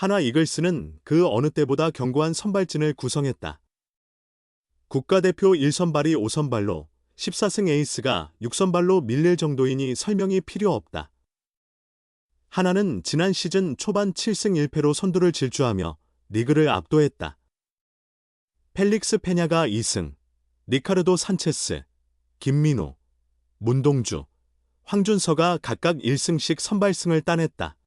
하나 이글스는 그 어느 때보다 견고한 선발진을 구성했다. 국가대표 1선발이 5선발로 14승 에이스가 6선발로 밀릴 정도이니 설명이 필요 없다. 하나는 지난 시즌 초반 7승 1패로 선두를 질주하며 리그를 압도했다. 펠릭스 페냐가 2승, 리카르도 산체스, 김민우, 문동주, 황준서가 각각 1승씩 선발승을 따냈다.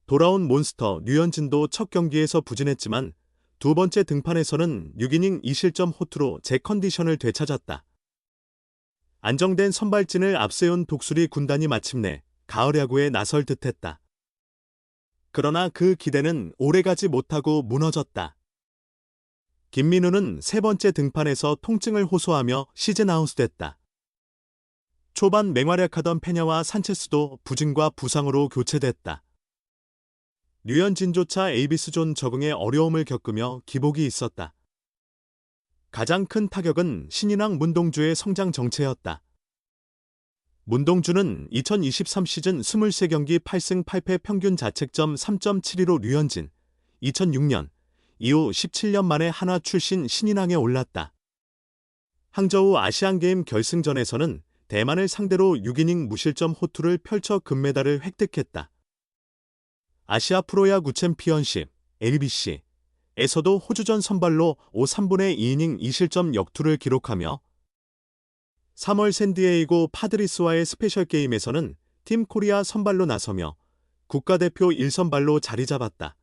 돌아온 몬스터 류현진도 첫 경기에서 부진했지만 두 번째 등판에서는 6이닝 2실점 호투로 제 컨디션을 되찾았다. 안정된 선발진을 앞세운 독수리 군단이 마침내 가을 야구에 나설 듯했다. 그러나 그 기대는 오래가지 못하고 무너졌다. 김민우는 세 번째 등판에서 통증을 호소하며 시즌 아웃됐다. 초반 맹활약하던 페냐와 산체스도 부진과 부상으로 교체됐다. 류현진조차 에이비스존 적응에 어려움을 겪으며 기복이 있었다. 가장 큰 타격은 신인왕 문동주의 성장 정체였다. 문동주는 2023 시즌 23경기 8승 8패 평균 자책점 3.72로 류현진, 2006년 이후 17년 만에 한화 출신 신인왕에 올랐다. 항저우 아시안게임 결승전에서는 대만을 상대로 6이닝 무실점 호투를 펼쳐 금메달을 획득했다. 아시아 프로야구 챔피언십, LBC에서도 호주전 선발로 5 3분의 2이닝 2실점 역투를 기록하며 3월 샌디에이고 파드리스와의 스페셜 게임에서는 팀 코리아 선발로 나서며 국가대표 1선발로 자리 잡았다.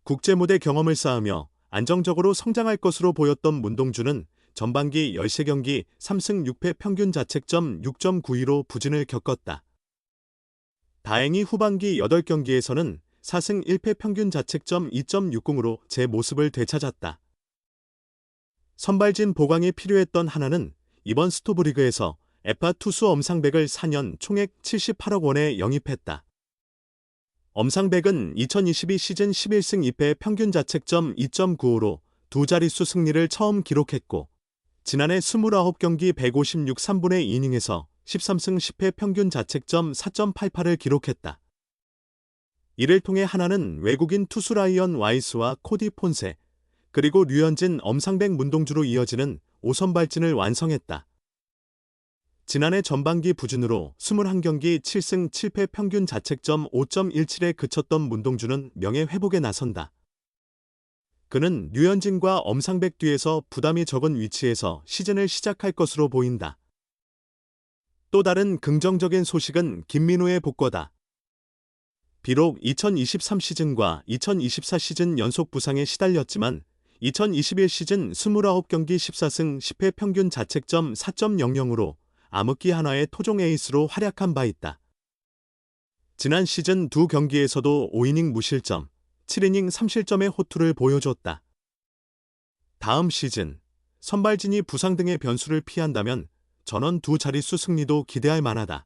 국제무대 경험을 쌓으며 안정적으로 성장할 것으로 보였던 문동주는 전반기 13경기 3승 6패 평균 자책점 6.92로 부진을 겪었다. 다행히 후반기 8경기에서는 4승 1패 평균 자책점 2.60으로 제 모습을 되찾았다. 선발진 보강이 필요했던 하나는 이번 스토브리그에서 에파 투수 엄상백을 4년 총액 78억 원에 영입했다. 엄상백은 2022 시즌 11승 2패 평균 자책점 2.95로 두 자릿수 승리를 처음 기록했고 지난해 29경기 156 3분의 2이닝에서 13승 10패 평균 자책점 4.88을 기록했다. 이를 통해 하나는 외국인 투수 라이언 와이스와 코디 폰세, 그리고 류현진, 엄상백, 문동주로 이어지는 5선발진을 완성했다. 지난해 전반기 부진으로 21경기 7승 7패 평균 자책점 5.17에 그쳤던 문동주는 명예회복에 나선다. 그는 류현진과 엄상백 뒤에서 부담이 적은 위치에서 시즌을 시작할 것으로 보인다. 또 다른 긍정적인 소식은 김민우의 복귀다. 비록 2023 시즌과 2024 시즌 연속 부상에 시달렸지만 2021 시즌 29경기 14승 10패 평균 자책점 4.00으로 암흑기 한화의 토종 에이스로 활약한 바 있다. 지난 시즌 두 경기에서도 5이닝 무실점, 7이닝 3실점의 호투를 보여줬다. 다음 시즌 선발진이 부상 등의 변수를 피한다면 전원 두 자릿수 승리도 기대할 만하다.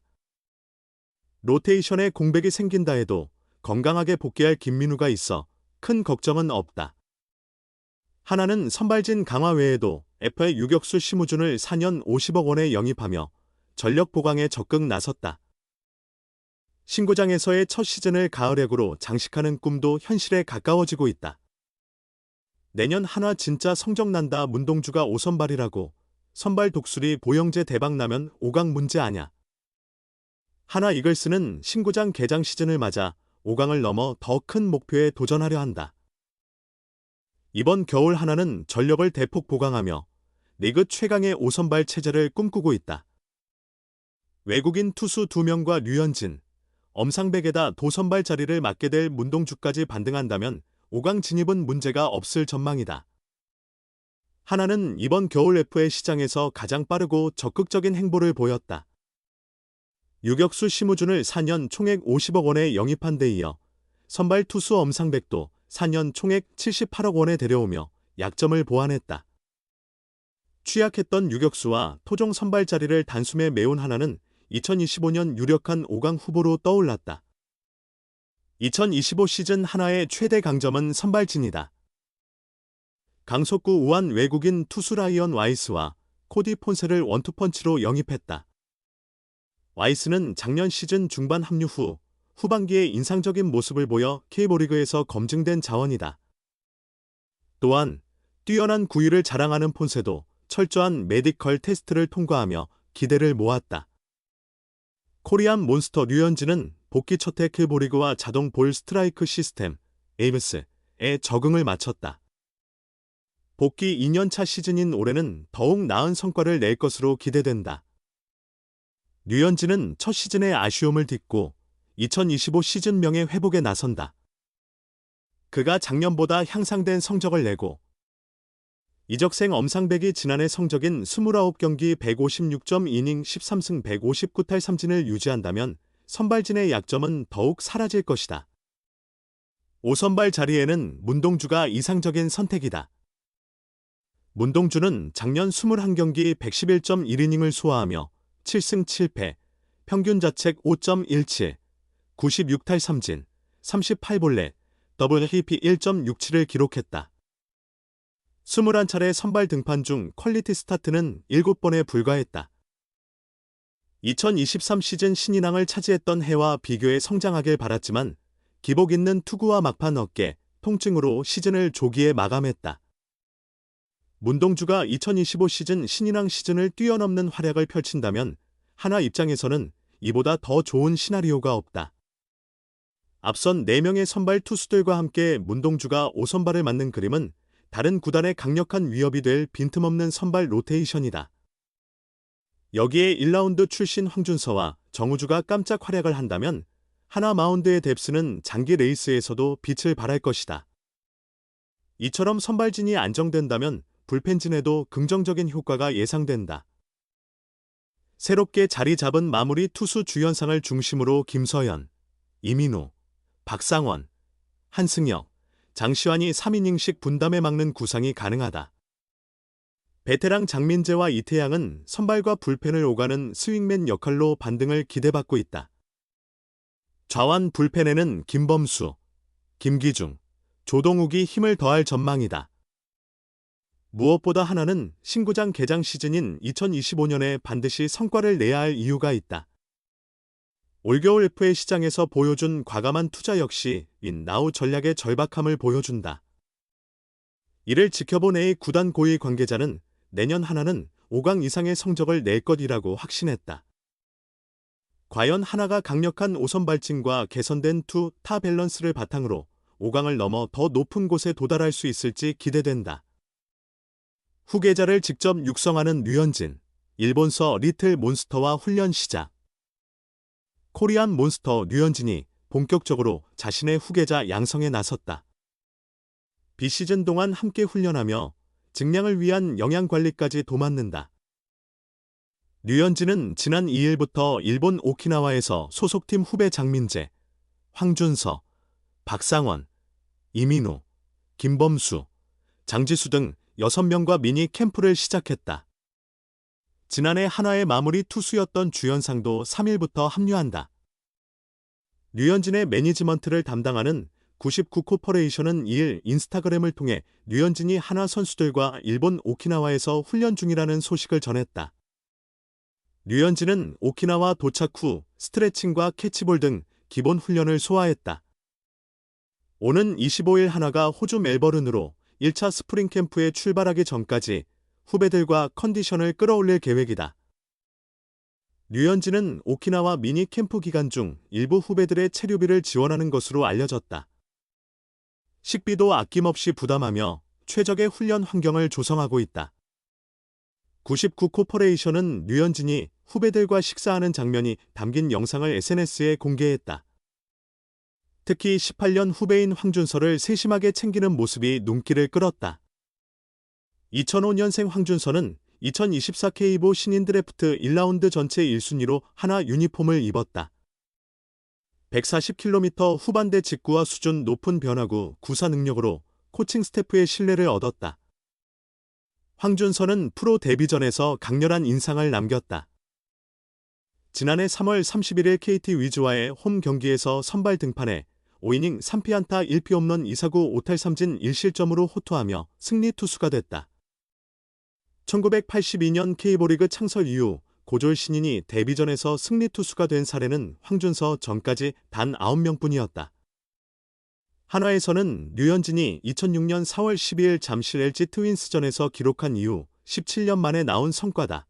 로테이션에 공백이 생긴다 해도 건강하게 복귀할 김민우가 있어 큰 걱정은 없다. 하나는 선발진 강화 외에도 FA 유격수 심우준을 4년 50억 원에 영입하며 전력 보강에 적극 나섰다. 신구장에서의 첫 시즌을 가을 야구로 장식하는 꿈도 현실에 가까워지고 있다. 내년 한화 진짜 성적난다. 문동주가 5선발이라고 선발 독수리 보영재 대박나면 5강 문제 아냐. 한화 이글스는 신구장 개장 시즌을 맞아 5강을 넘어 더 큰 목표에 도전하려 한다. 이번 겨울 하나는 전력을 대폭 보강하며 리그 최강의 5선발 체제를 꿈꾸고 있다. 외국인 투수 2명과 류현진, 엄상백에다 도선발 자리를 맡게 될 문동주까지 반등한다면 5강 진입은 문제가 없을 전망이다. 하나는 이번 겨울 FA 시장에서 가장 빠르고 적극적인 행보를 보였다. 유격수 심우준을 4년 총액 50억 원에 영입한 데 이어 선발 투수 엄상백도 4년 총액 78억 원에 데려오며 약점을 보완했다. 취약했던 유격수와 토종 선발 자리를 단숨에 메운 하나는 2025년 유력한 5강 후보로 떠올랐다. 2025 시즌 한화의 최대 강점은 선발진이다. 강속구 우한 외국인 투수 라이언 와이스와 코디 폰세를 원투펀치로 영입했다. 와이스는 작년 시즌 중반 합류 후 후반기에 인상적인 모습을 보여 K리그에서 검증된 자원이다. 또한 뛰어난 구위를 자랑하는 폰세도 철저한 메디컬 테스트를 통과하며 기대를 모았다. 코리안 몬스터 류현진은 복귀 첫해 K리그와 자동 볼 스트라이크 시스템 에임스에 적응을 마쳤다. 복귀 2년차 시즌인 올해는 더욱 나은 성과를 낼 것으로 기대된다. 류현진은 첫 시즌의 아쉬움을 딛고 2025 시즌명의 회복에 나선다. 그가 작년보다 향상된 성적을 내고 이적생 엄상백이 지난해 성적인 29경기 156.이닝 13승 159탈 3진을 유지한다면 선발진의 약점은 더욱 사라질 것이다. 5선발 자리에는 문동주가 이상적인 선택이다. 문동주는 작년 21경기 111.1이닝을 소화하며 7승 7패, 평균 자책 5.17, 96탈 3진, 38볼넷, 더블 히피 1.67을 기록했다. 21차례 선발 등판 중 퀄리티 스타트는 7번에 불과했다. 2023 시즌 신인왕을 차지했던 해와 비교해 성장하길 바랐지만 기복 있는 투구와 막판 어깨, 통증으로 시즌을 조기에 마감했다. 문동주가 2025 시즌 신인왕 시즌을 뛰어넘는 활약을 펼친다면 하나 입장에서는 이보다 더 좋은 시나리오가 없다. 앞선 4명의 선발 투수들과 함께 문동주가 5선발을 맡는 그림은 다른 구단의 강력한 위협이 될 빈틈없는 선발 로테이션이다. 여기에 1라운드 출신 황준서와 정우주가 깜짝 활약을 한다면 하나 마운드의 뎁스는 장기 레이스에서도 빛을 발할 것이다. 이처럼 선발진이 안정된다면 불펜진에도 긍정적인 효과가 예상된다. 새롭게 자리 잡은 마무리 투수 주연상을 중심으로 김서현, 이민우, 박상원, 한승혁, 장시환이 3이닝씩 분담해 막는 구상이 가능하다. 베테랑 장민재와 이태양은 선발과 불펜을 오가는 스윙맨 역할로 반등을 기대받고 있다. 좌완 불펜에는 김범수, 김기중, 조동욱이 힘을 더할 전망이다. 무엇보다 하나는 신구장 개장 시즌인 2025년에 반드시 성과를 내야 할 이유가 있다. 올겨울 FA 시장에서 보여준 과감한 투자 역시 인나우 전략의 절박함을 보여준다. 이를 지켜본 A 구단 고위 관계자는 내년 하나는 5강 이상의 성적을 낼 것이라고 확신했다. 과연 하나가 강력한 5선발진과 개선된 투타 밸런스를 바탕으로 5강을 넘어 더 높은 곳에 도달할 수 있을지 기대된다. 후계자를 직접 육성하는 류현진, 일본서 리틀 몬스터와 훈련 시작. 코리안 몬스터 류현진이 본격적으로 자신의 후계자 양성에 나섰다. 비시즌 동안 함께 훈련하며 증량을 위한 영양관리까지 도맡는다. 류현진은 지난 2일부터 일본 오키나와에서 소속팀 후배 장민재, 황준서, 박상원, 이민우, 김범수, 장지수 등 6명과 미니 캠프를 시작했다. 지난해 한화의 마무리 투수였던 주연상도 3일부터 합류한다. 류현진의 매니지먼트를 담당하는 99코퍼레이션은 2일 인스타그램을 통해 류현진이 한화 선수들과 일본 오키나와에서 훈련 중이라는 소식을 전했다. 류현진은 오키나와 도착 후 스트레칭과 캐치볼 등 기본 훈련을 소화했다. 오는 25일 한화가 호주 멜버른으로 1차 스프링 캠프에 출발하기 전까지 후배들과 컨디션을 끌어올릴 계획이다. 류현진은 오키나와 미니 캠프 기간 중 일부 후배들의 체류비를 지원하는 것으로 알려졌다. 식비도 아낌없이 부담하며 최적의 훈련 환경을 조성하고 있다. 99코퍼레이션은 류현진이 후배들과 식사하는 장면이 담긴 영상을 SNS에 공개했다. 특히 18년 후배인 황준서를 세심하게 챙기는 모습이 눈길을 끌었다. 2005년생 황준서는 2024 K보 신인 드래프트 1라운드 전체 1순위로 한화 유니폼을 입었다. 140km 후반대 직구와 수준 높은 변화구, 구사 능력으로 코칭 스태프의 신뢰를 얻었다. 황준서는 프로 데뷔전에서 강렬한 인상을 남겼다. 지난해 3월 31일 KT 위즈와의 홈 경기에서 선발 등판해 5이닝 3피안타 1피 홈런 2사구 5탈 3진 1실점으로 호투하며 승리 투수가 됐다. 1982년 K리그 창설 이후 고졸 신인이 데뷔전에서 승리 투수가 된 사례는 황준서 전까지 단 9명뿐이었다. 한화에서는 류현진이 2006년 4월 12일 잠실 LG 트윈스전에서 기록한 이후 17년 만에 나온 성과다.